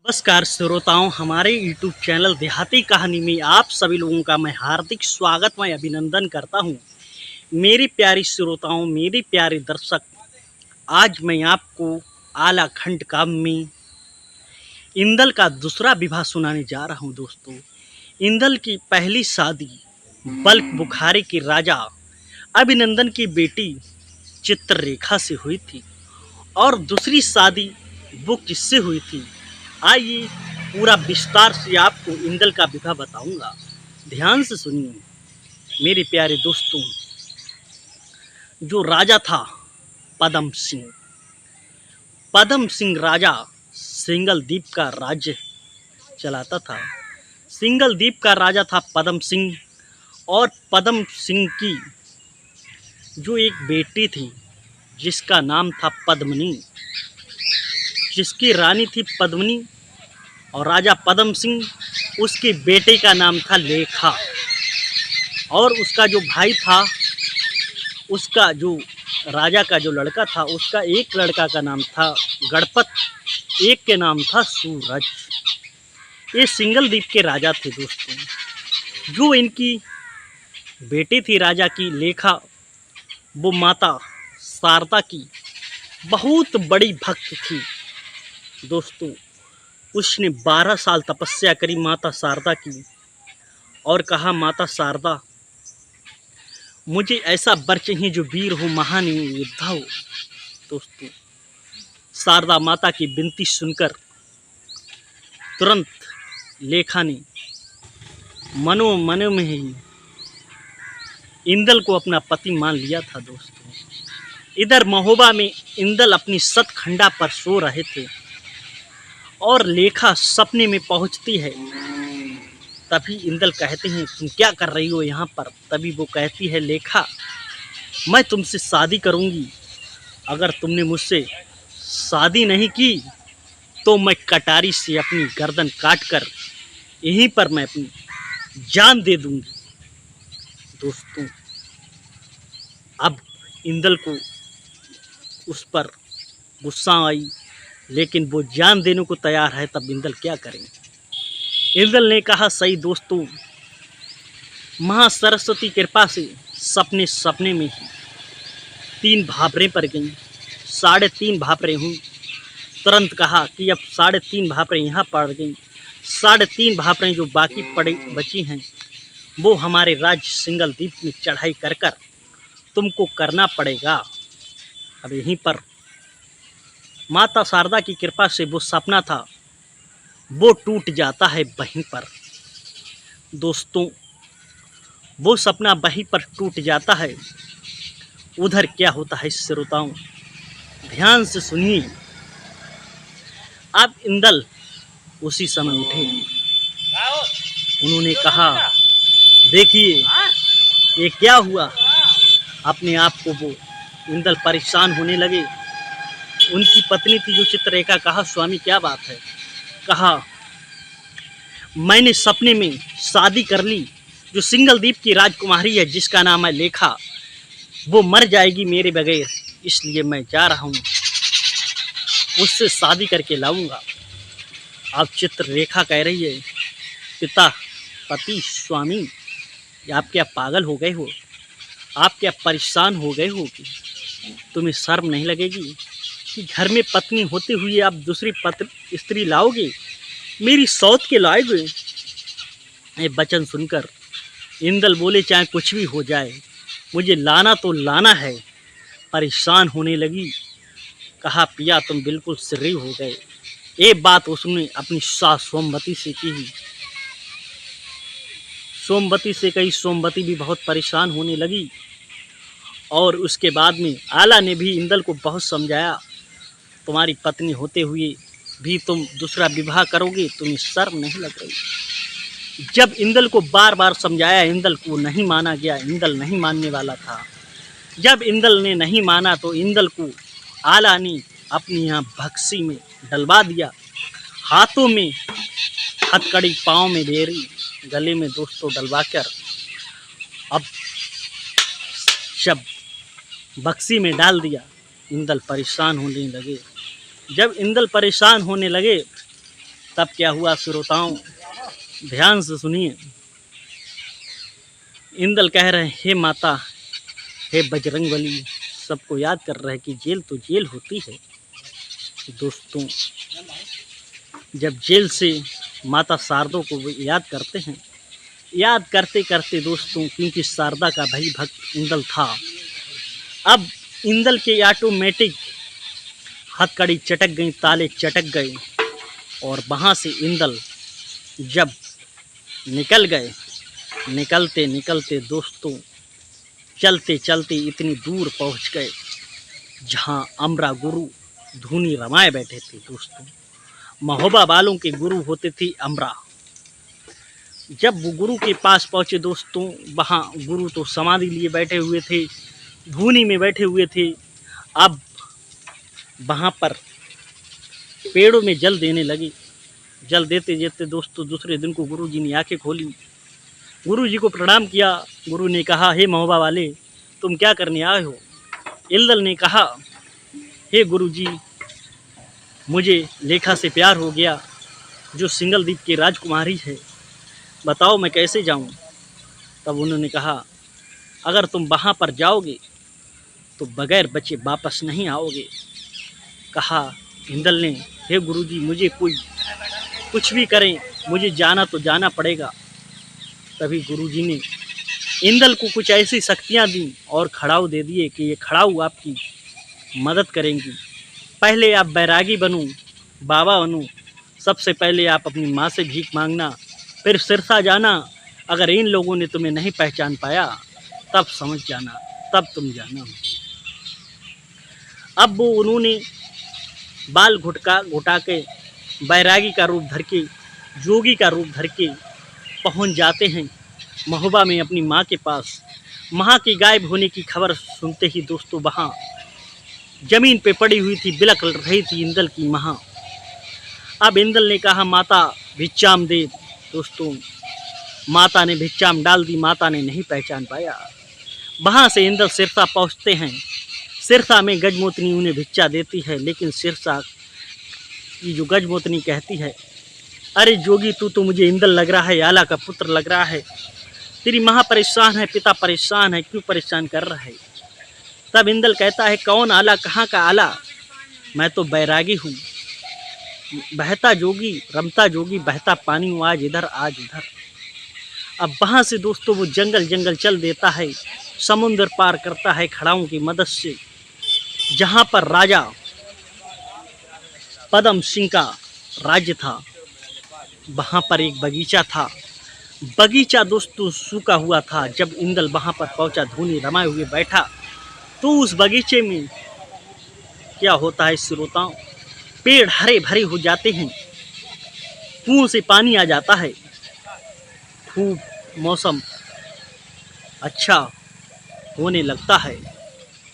नमस्कार श्रोताओं, हमारे यूट्यूब चैनल देहाती कहानी में आप सभी लोगों का मैं हार्दिक स्वागत मैं अभिनंदन करता हूं। मेरी प्यारी श्रोताओं, मेरे प्यारे दर्शक, आज मैं आपको आला खंड काव्य में इंदल का दूसरा विवाह सुनाने जा रहा हूं। दोस्तों, इंदल की पहली शादी बल्क बुखारे के राजा अभिनंदन की बेटी चित्ररेखा से हुई थी और दूसरी शादी वो किससे हुई थी। आइए पूरा विस्तार से आपको इंदल का विवाह बताऊंगा। ध्यान से सुनिए मेरे प्यारे दोस्तों। जो राजा था पद्म सिंह, पद्म सिंह राजा सिंगल द्वीप का राज्य चलाता था। सिंगल द्वीप का राजा था पद्म सिंह और पद्म सिंह की जो एक बेटी थी जिसका नाम था पद्मिनी, जिसकी रानी थी पद्मिनी, और राजा पद्म सिंह उसके बेटे का नाम था लेखा, और उसका जो भाई था, उसका जो राजा का जो लड़का था, उसका एक लड़का का नाम था गणपत, एक के नाम था सूरज। ये सिंगल द्वीप के राजा थे दोस्तों। जो इनकी बेटी थी राजा की लेखा, वो माता शारदा की बहुत बड़ी भक्त थी दोस्तों। उसने 12 साल तपस्या करी माता शारदा की और कहा, माता शारदा, मुझे ऐसा वर चाहिए जो वीर हो, महान योद्धा हो। दोस्तों, शारदा माता की विनती सुनकर तुरंत लेखा ने मनो में ही इंदल को अपना पति मान लिया था। दोस्तों, इधर महोबा में इंदल अपनी सतखंडा पर सो रहे थे और लेखा सपने में पहुंचती है। तभी इंदल कहते हैं, तुम क्या कर रही हो यहाँ पर। तभी वो कहती है, लेखा, मैं तुमसे शादी करूँगी, अगर तुमने मुझसे शादी नहीं की तो मैं कटारी से अपनी गर्दन काटकर यहीं पर मैं अपनी जान दे दूँगी। दोस्तों, अब इंदल को उस पर गुस्सा आई, लेकिन वो जान देने को तैयार है। तब इंदल क्या करें। इंदल ने कहा, सही दोस्तों, महासरस्वती कृपा से सपने में ही 3 भापरें पड़ गईं, 3.5 भापरें हुई। तुरंत कहा कि अब 3.5 भापरें यहाँ पड़ गईं, 3.5 भापरें जो बाकी बची हैं वो हमारे राज्य सिंगल द्वीप में चढ़ाई कर तुमको करना पड़ेगा। अब यहीं पर माता शारदा की कृपा से वो सपना था वो टूट जाता है वहीं पर। दोस्तों, वो सपना वहीं पर टूट जाता है। उधर क्या होता है श्रोताओं, ध्यान से सुनिए। अब इंदल उसी समय उठे, उन्होंने कहा, देखिए ये क्या हुआ। अपने आप को वो इंदल परेशान होने लगे। उनकी पत्नी थी जो चित्ररेखा, कहा, स्वामी क्या बात है। कहा, मैंने सपने में शादी कर ली, जो सिंगल द्वीप की राजकुमारी है जिसका नाम है लेखा, वो मर जाएगी मेरे बगैर, इसलिए मैं जा रहा हूँ, उससे शादी करके लाऊंगा। अब चित्ररेखा कह रही है, पिता, पति, स्वामी, आप क्या पागल हो गए हो, आप क्या परेशान हो गए हो कि तुम्हें शर्म नहीं लगेगी कि घर में पत्नी होते हुए आप दूसरी स्त्री लाओगे, मेरी सौत के लाओगे। ये वचन सुनकर इंदल बोले, चाहे कुछ भी हो जाए, मुझे लाना तो लाना है। परेशान होने लगी। कहा, पिया तुम बिल्कुल सिर्री हो गए। ये बात उसने अपनी सास सोमवती से की। सोमवती से कही, सोमवती भी बहुत परेशान होने लगी। और उसके बाद में आला ने भी इंदल को बहुत समझाया, तुम्हारी पत्नी होते हुए भी तुम दूसरा विवाह करोगे, तुम्हें शर्म नहीं लग रही। जब इंदल को बार बार समझाया, इंदल को नहीं माना गया। इंदल नहीं मानने वाला था। जब इंदल ने नहीं माना तो इंदल को आला ने अपनी यहाँ भक्सी में डलवा दिया। हाथों में हथकड़ी, पाँव में बेरी, गले में दोस्तों डलवा कर अब जब बक्सी में डाल दिया, इंदल परेशान होने लगे। जब इंदल परेशान होने लगे तब क्या हुआ श्रोताओं, ध्यान से सुनिए। इंदल कह रहे हैं, हे माता, हे बजरंगबली, सबको याद कर रहे हैं कि जेल तो जेल होती है दोस्तों। जब जेल से माता शारदा को याद करते हैं, याद करते करते दोस्तों, क्योंकि शारदा का भाई भक्त इंदल था, अब इंदल के ऑटोमेटिक हथकड़ी चटक गई, ताले चटक गए, और वहाँ से इंदल जब निकल गए, निकलते निकलते दोस्तों, चलते चलते इतनी दूर पहुँच गए जहाँ अमरा गुरु धूनी रमाए बैठे थे दोस्तों। महोबा वालों के गुरु होते थे अमरा। जब वो गुरु के पास पहुँचे दोस्तों, वहाँ गुरु तो समाधि लिए बैठे हुए थे, धूनी में बैठे हुए थे। अब वहाँ पर पेड़ों में जल देने लगे। जल देते देते दोस्तों, दूसरे दिन को गुरु जी ने आँखें खोली, गुरु जी को प्रणाम किया। गुरु ने कहा, हे महोबा वाले, तुम क्या करने आए हो? इंदल ने कहा, हे गुरु जी, मुझे लेखा से प्यार हो गया, जो सिंगल द्वीप की राजकुमारी है, बताओ मैं कैसे जाऊं? तब उन्होंने कहा, अगर तुम वहाँ पर जाओगे तो बगैर बचे वापस नहीं आओगे। कहा इंदल ने, हे गुरु जी, मुझे कोई कुछ भी करें, मुझे जाना तो जाना पड़ेगा। तभी गुरु जी ने इंदल को कुछ ऐसी शक्तियाँ दी और खड़ाऊ दे दिए कि ये खड़ाऊ आपकी मदद करेंगी। पहले आप बैरागी बनो, बाबा बनो, सबसे पहले आप अपनी माँ से भीख मांगना, फिर सिरसा जाना। अगर इन लोगों ने तुम्हें नहीं पहचान पाया तब समझ जाना, तब तुम जाना। अब वो उन्होंने बाल घुटा के बैरागी का रूप धर के, जोगी का रूप धर के पहुँच जाते हैं महोबा में अपनी माँ के पास। माँ के गायब होने की खबर सुनते ही दोस्तों, वहाँ जमीन पे पड़ी हुई थी, बिलख रही थी इंदल की माँ। अब इंदल ने कहा, माता भिक्षाम दे। दोस्तों, माता ने भिक्षाम डाल दी, माता ने नहीं पहचान पाया। वहाँ से इंदल सिरसा पहुँचते हैं। सिरसा में गजमोतनी उन्हें भिक्षा देती है, लेकिन सिरसा की जो गजमोतनी कहती है, अरे जोगी, तू तो मुझे इंदल लग रहा है, आला का पुत्र लग रहा है, तेरी माँ परेशान है, पिता परेशान है, क्यों परेशान कर रहा है? तब इंदल कहता है, कौन आला, कहाँ का आला? मैं तो बैरागी हूँ, बहता जोगी, रमता जोगी, बहता पानी हूँ, आज इधर आज उधर। अब वहाँ से दोस्तों वो जंगल जंगल चल देता है, समुद्र पार करता है खड़ाओं की मदद से, जहाँ पर राजा पदम सिंह का राज्य था। वहाँ पर एक बगीचा था। बगीचा दोस्तों सूखा हुआ था। जब इंदल वहाँ पर पहुँचा, धूनी रमाए हुए बैठा, तो उस बगीचे में क्या होता है श्रोताओं, पेड़ हरे भरे हो जाते हैं, कुओं से पानी आ जाता है, खूब मौसम अच्छा होने लगता है।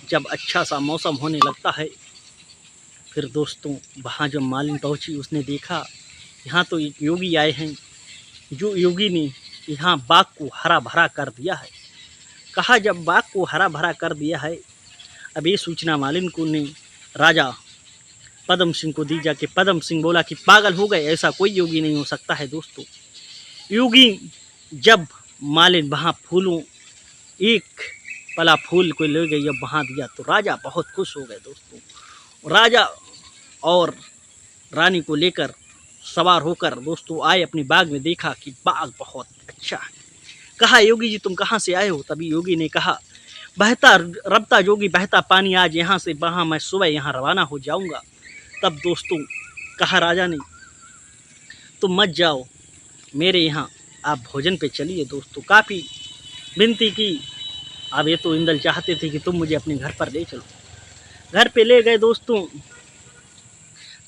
जब अच्छा सा मौसम होने लगता है, फिर दोस्तों वहाँ जब मालिन पहुँची, उसने देखा यहाँ तो एक योगी आए हैं, जो योगी ने यहाँ बाग को हरा भरा कर दिया है। कहा जब बाग को हरा भरा कर दिया है, अब ये सूचना मालिन को ने राजा पदम सिंह को दी जाके। पदम सिंह बोला कि पागल हो गए, ऐसा कोई योगी नहीं हो सकता है। दोस्तों, योगी जब मालिन वहाँ फूलों एक पला फूल को ले गई, जब वहाँ दिया तो राजा बहुत खुश हो गए। दोस्तों, राजा और रानी को लेकर सवार होकर दोस्तों आए अपने बाग में। देखा कि बाग बहुत अच्छा है। कहा, योगी जी तुम कहाँ से आए हो? तभी योगी ने कहा, बहता रबता जोगी, बहता पानी, आज यहाँ से वहाँ मैं सुबह यहाँ रवाना हो जाऊँगा। तब दोस्तों कहा राजा ने, तुम मत जाओ मेरे यहाँ, आप भोजन पे चलिए। दोस्तों काफ़ी विनती की। अब ये तो इंदल चाहते थे कि तुम मुझे अपने घर पर ले चलो। घर पे ले गए दोस्तों,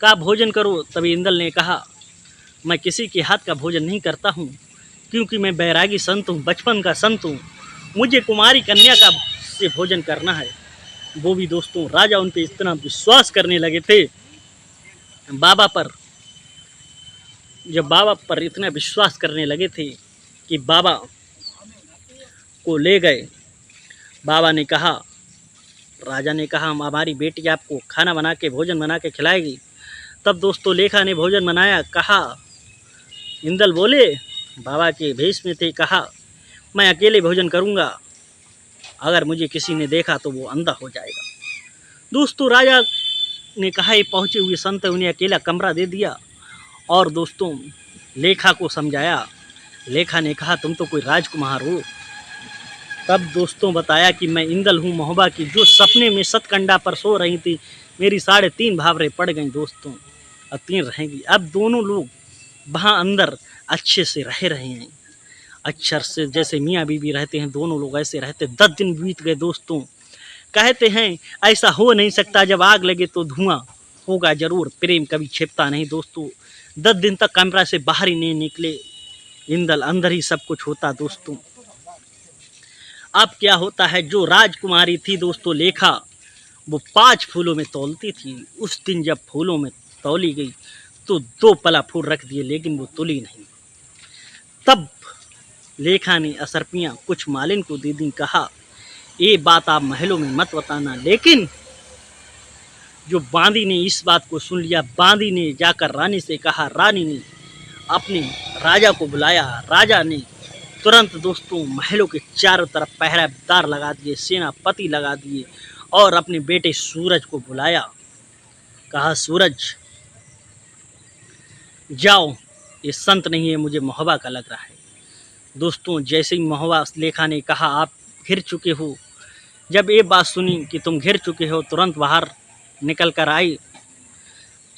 कहा भोजन करो। तभी इंदल ने कहा, मैं किसी के हाथ का भोजन नहीं करता हूँ, क्योंकि मैं बैरागी संत हूँ, बचपन का संत हूँ, मुझे कुमारी कन्या का से भोजन करना है। वो भी दोस्तों राजा उन पे इतना विश्वास करने लगे थे बाबा पर। जब बाबा पर इतना विश्वास करने लगे थे कि बाबा को ले गए। बाबा ने कहा, राजा ने कहा, हमारी बेटी आपको खाना बना के, भोजन बना के खिलाएगी। तब दोस्तों लेखा ने भोजन बनाया। कहा इंदल बोले, बाबा के भेष में थे, कहा मैं अकेले भोजन करूंगा, अगर मुझे किसी ने देखा तो वो अंधा हो जाएगा। दोस्तों राजा ने कहा, ये पहुँचे हुए संत उन्हें अकेला कमरा दे दिया और दोस्तों लेखा को समझाया। लेखा ने कहा, तुम तो कोई राजकुमार हो। तब दोस्तों बताया कि मैं इंदल हूँ महोबा की, जो सपने में सतकंडा पर सो रही थी। मेरी 3.5 भावरें पड़ गई दोस्तों, अब 3 रहेंगी। अब दोनों लोग वहाँ अंदर अच्छे से रह रहे हैं, अक्षर से जैसे मियाँ बीवी रहते हैं, दोनों लोग ऐसे रहते। 10 दिन बीत गए दोस्तों। कहते हैं ऐसा हो नहीं सकता, जब आग लगे तो धुआं होगा जरूर, प्रेम कभी छिपता नहीं दोस्तों। 10 दिन तक कमरा से बाहर ही नहीं निकले इंदल, अंदर ही सब कुछ होता दोस्तों। अब क्या होता है, जो राजकुमारी थी दोस्तों लेखा, वो 5 फूलों में तौलती थी। उस दिन जब फूलों में तौली गई तो 2 पला फूल रख दिए, लेकिन वो तुली नहीं। तब लेखा ने असरपियाँ कुछ मालिन को दे दी, कहा ये बात आप महलों में मत बताना। लेकिन जो बांदी ने इस बात को सुन लिया। बांदी ने जाकर रानी से कहा, रानी ने अपने राजा को बुलाया। राजा ने तुरंत दोस्तों महलों के चारों तरफ पहरेदार लगा दिए, सेनापति लगा दिए और अपने बेटे सूरज को बुलाया। कहा, सूरज जाओ, ये संत नहीं है, मुझे महोबा का लग रहा है। दोस्तों जैसे ही महोबा लेखा ने कहा, आप घिर चुके हो। जब ये बात सुनी कि तुम घिर चुके हो, तुरंत बाहर निकल कर आई,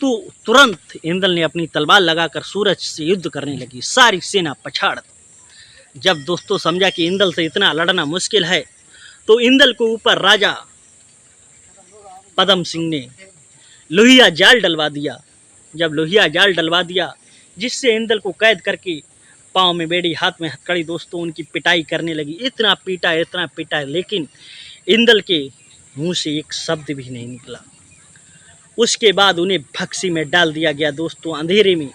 तो तुरंत इंदल ने अपनी तलवार लगाकर सूरज से युद्ध करने लगी। सारी सेना पछाड़। जब दोस्तों समझा कि इंदल से इतना लड़ना मुश्किल है, तो इंदल को ऊपर राजा पदम सिंह ने लोहिया जाल डलवा दिया। जब लोहिया जाल डलवा दिया, जिससे इंदल को कैद करके पाँव में बेड़ी, हाथ में हथकड़ी दोस्तों उनकी पिटाई करने लगी। इतना पीटा, लेकिन इंदल के मुंह से एक शब्द भी नहीं निकला। उसके बाद उन्हें भक्सी में डाल दिया गया दोस्तों। अंधेरे में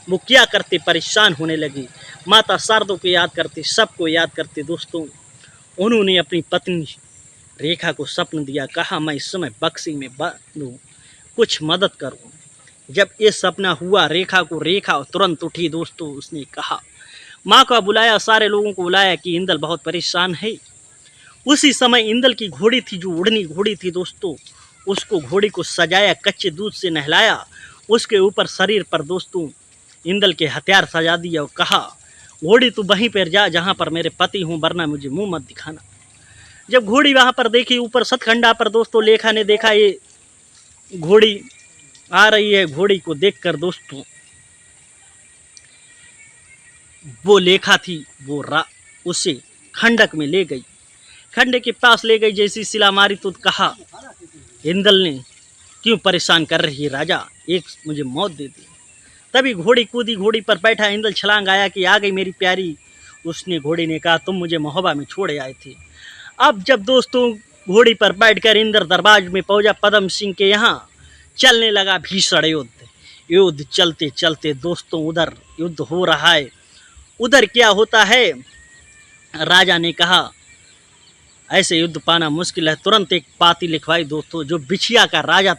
वो क्या करते, परेशान होने लगे। माता शारदों को याद करते, सबको याद करते दोस्तों। उन्होंने अपनी पत्नी रेखा को स्वप्न दिया, कहा मैं इस समय बक्सी में बंद हूँ, कुछ मदद करो। जब ये सपना हुआ, रेखा तुरंत उठी दोस्तों। उसने कहा, माँ को बुलाया, सारे लोगों को बुलाया कि इंदल बहुत परेशान है। उसी समय इंदल की घोड़ी थी, जो उड़नी घोड़ी थी दोस्तों, उसको घोड़ी को सजाया, कच्चे दूध से नहलाया, उसके ऊपर शरीर पर दोस्तों इंदल के हथियार सजा दिया और कहा, घोड़ी तू वहीं पर जा जहाँ पर मेरे पति हूँ, वरना मुझे मुंह मत दिखाना। जब घोड़ी वहाँ पर देखी, ऊपर सतखंडा पर दोस्तों लेखा ने देखा ये घोड़ी आ रही है। घोड़ी को देखकर दोस्तों वो लेखा थी, वो उसे खंडक में ले गई। खंडे के पास ले गई, जैसी सिला मारी तो कहा, इंदल ने क्यों परेशान कर रही है राजा, एक मुझे मौत दे दी। तभी घोड़ी कूदी, घोड़ी पर बैठा इंदल छलांग आया कि आ गई मेरी प्यारी। उसने घोड़ी ने कहा, तुम मुझे महोबा में छोड़े आए थे। अब जब दोस्तों घोड़ी पर बैठकर इंदल दरबार में पहुंचा पदम सिंह के यहाँ, चलने लगा भीषण युद्ध। चलते चलते दोस्तों उधर युद्ध हो रहा है। उधर क्या होता है, राजा ने कहा ऐसे युद्ध पाना मुश्किल है। तुरंत एक पाती लिखवाई दोस्तों। जो बिछिया का राजा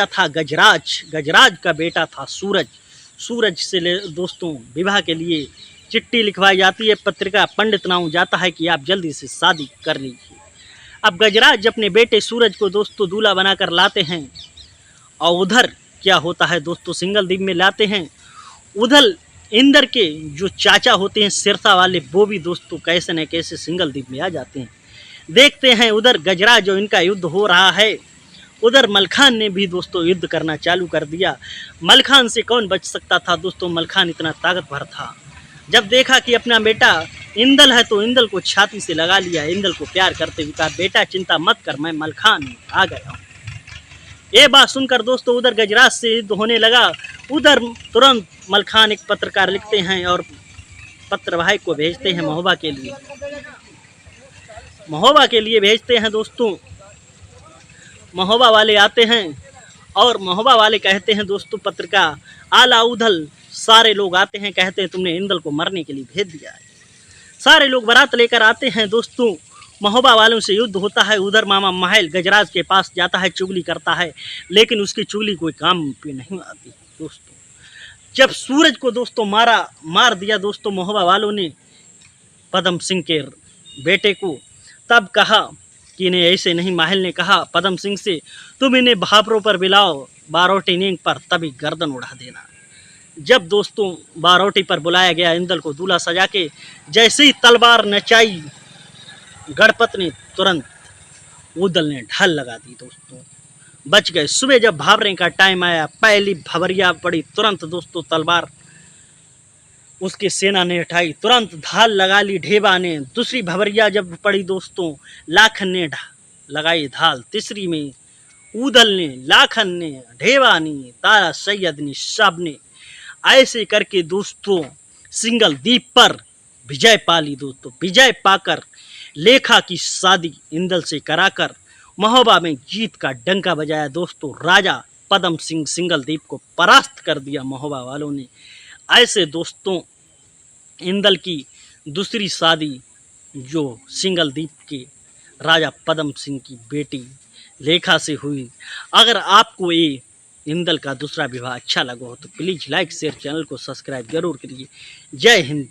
था गजराज का बेटा था सूरज से दोस्तों विवाह के लिए चिट्ठी लिखवाई जाती है। पत्रिका पंडित नाम जाता है कि आप जल्दी से शादी कर लीजिए। अब गजराज अपने बेटे सूरज को दोस्तों दूल्हा बनाकर लाते हैं, और उधर क्या होता है दोस्तों, सिंगलदीप में लाते हैं। उधर इंदर के जो चाचा होते हैं सिरसा वाले, वो भी दोस्तों कैसे न कैसे सिंगलदीप में आ जाते हैं। देखते हैं उधर गजराज जो इनका युद्ध हो रहा है, उधर मलखान ने भी दोस्तों युद्ध करना चालू कर दिया। मलखान से कौन बच सकता था दोस्तों, मलखान इतना ताकतवर था। जब देखा कि अपना बेटा इंदल है तो इंदल को छाती से लगा लिया। इंदल को प्यार करते हुए कहा, बेटा चिंता मत कर, मैं मलखान आ गया हूँ। ये बात सुनकर दोस्तों उधर गजराज से युद्ध होने लगा। उधर तुरंत मलखान एक पत्रकार लिखते हैं और पत्रवाहक को भेजते हैं महोबा के लिए भेजते हैं दोस्तों। महोबा वाले आते हैं और महोबा वाले कहते हैं दोस्तों, पत्रिका आला उधल सारे लोग आते हैं, कहते हैं तुमने इंदल को मरने के लिए भेज दिया है। सारे लोग बारात लेकर आते हैं दोस्तों। महोबा वालों से युद्ध होता है। उधर मामा महल गजराज के पास जाता है, चुगली करता है, लेकिन उसकी चुगली कोई काम पे नहीं आती दोस्तों। जब सूरज को दोस्तों मार दिया दोस्तों महोबा वालों ने पदम सिंह के बेटे को, तब कहा कि इन्हें ऐसे नहीं। माहिल ने कहा पदम सिंह से, तुम इन्हें भापरों पर बिलाओ, बारोटी नींग पर तभी गर्दन उड़ा देना। जब दोस्तों बारोटी पर बुलाया गया इंदल को दूल्हा सजा के, जैसे ही तलवार नचाई गणपत ने, तुरंत उदल ने ढल लगा दी दोस्तों, बच गए। सुबह जब भावरे का टाइम आया, पहली भवरिया पड़ी, तुरंत दोस्तों तलवार उसके सेना ने उठाई, तुरंत ढाल लगा ली ढेबा ने। दूसरी भवरिया जब पड़ी दोस्तों, लाखन ने लगाई ढाल। तीसरी में उदल ने, लाखन ने, ढेबा ने, तारा सैयद ने, सब ने ऐसे करके दोस्तों सिंगल द्वीप पर विजय पाली दोस्तों। विजय पाकर लेखा की शादी इंदल से कराकर महोबा में जीत का डंका बजाया दोस्तों। राजा पदम सिंह सिंगल द्वीप को परास्त कर दिया महोबा वालों ने। ऐसे दोस्तों इंदल की दूसरी शादी जो सिंगल द्वीप के राजा पदम सिंह की बेटी लेखा से हुई। अगर आपको ये इंदल का दूसरा विवाह अच्छा लगा हो तो प्लीज़ लाइक शेयर, चैनल को सब्सक्राइब जरूर करिए। जय हिंद।